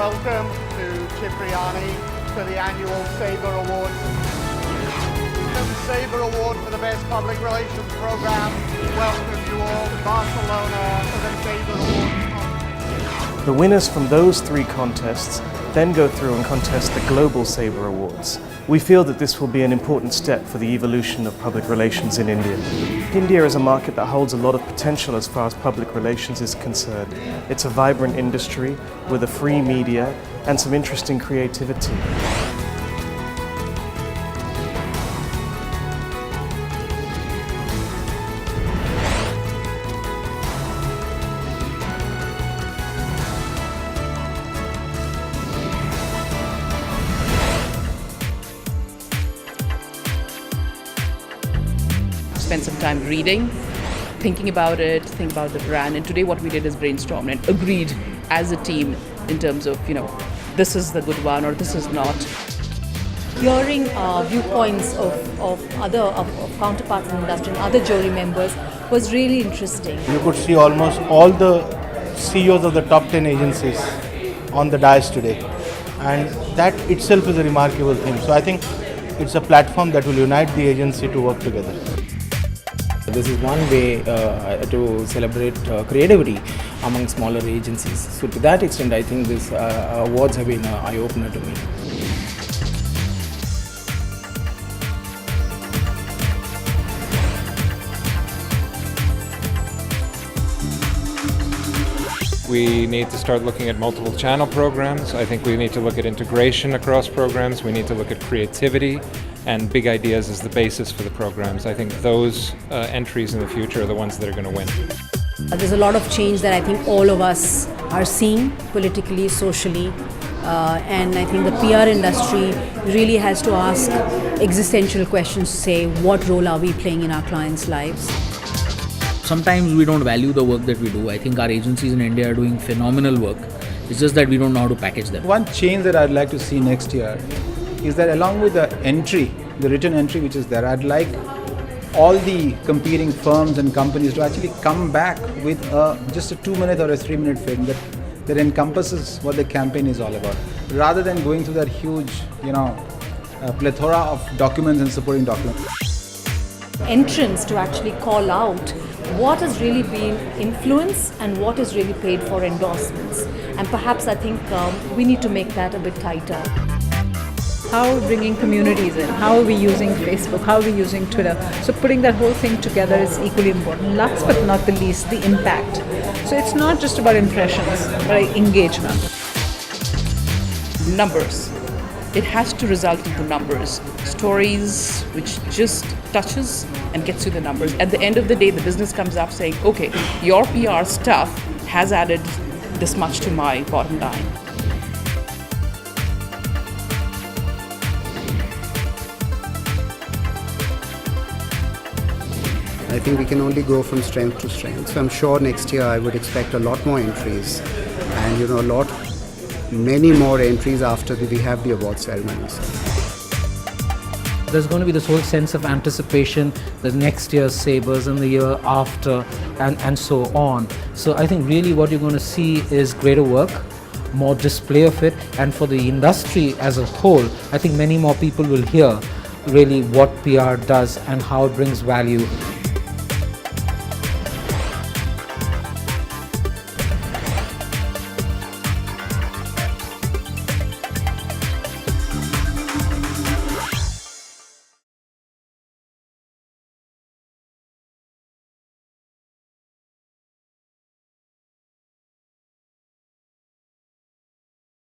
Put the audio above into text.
welcome to Cipriani to the annual SABRE Award. The SABRE Award for the Best Public Relations Program. Welcome you all to Barcelona for the SABRE Award. The winners from those 3 contests then go through and contest the Global SABRE Awards. We feel that this will be an important step for the evolution of public relations in India. India is a market that holds a lot of potential as far as public relations is concerned. It's a vibrant industry with a free media and some interesting creativity. Spend some time reading, thinking about it, think about the brand, and today what we did is brainstorm and agreed as a team in terms of, this is the good one or this is not. Hearing viewpoints of counterparts in the industry and other jury members was really interesting. You could see almost all the CEOs of the top 10 agencies on the dais today, and that itself is a remarkable thing. So I think it's a platform that will unite the agency to work together. This is one way to celebrate creativity among smaller agencies. So to that extent, I think these awards have been an eye-opener to me. We need to start looking at multiple channel programs. I think we need to look at integration across programs. We need to look at creativity and big ideas as the basis for the programs. I think those entries in the future are the ones that are going to win. There's a lot of change that I think all of us are seeing politically, socially, and I think the PR industry really has to ask existential questions to say what role are we playing in our clients' lives. Sometimes we don't value the work that we do. I think our agencies in India are doing phenomenal work. It's just that we don't know how to package them. One change that I'd like to see next year is that along with the entry, the written entry which is there, I'd like all the competing firms and companies to actually come back with just a 2-minute or a 3-minute film that encompasses what the campaign is all about, rather than going through that huge, plethora of documents and supporting documents. Entrance to actually call out what has really been influence and what is really paid for endorsements, and perhaps I think we need to make that a bit tighter. How are we bringing communities in? How are we using Facebook? How are we using Twitter? So putting that whole thing together is equally important. Last but not the least, the impact. So it's not just about impressions, but engagement. Numbers. It has to result into numbers. Stories which just touches and gets you the numbers. At the end of the day, the business comes up saying, okay, your PR stuff has added this much to my bottom line. I think we can only go from strength to strength. So I'm sure next year I would expect a lot more entries and many more entries after we have the award ceremonies. There's going to be this whole sense of anticipation, the next year's SABREs and the year after and so on. So I think really what you're going to see is greater work, more display of it, and for the industry as a whole, I think many more people will hear really what PR does and how it brings value.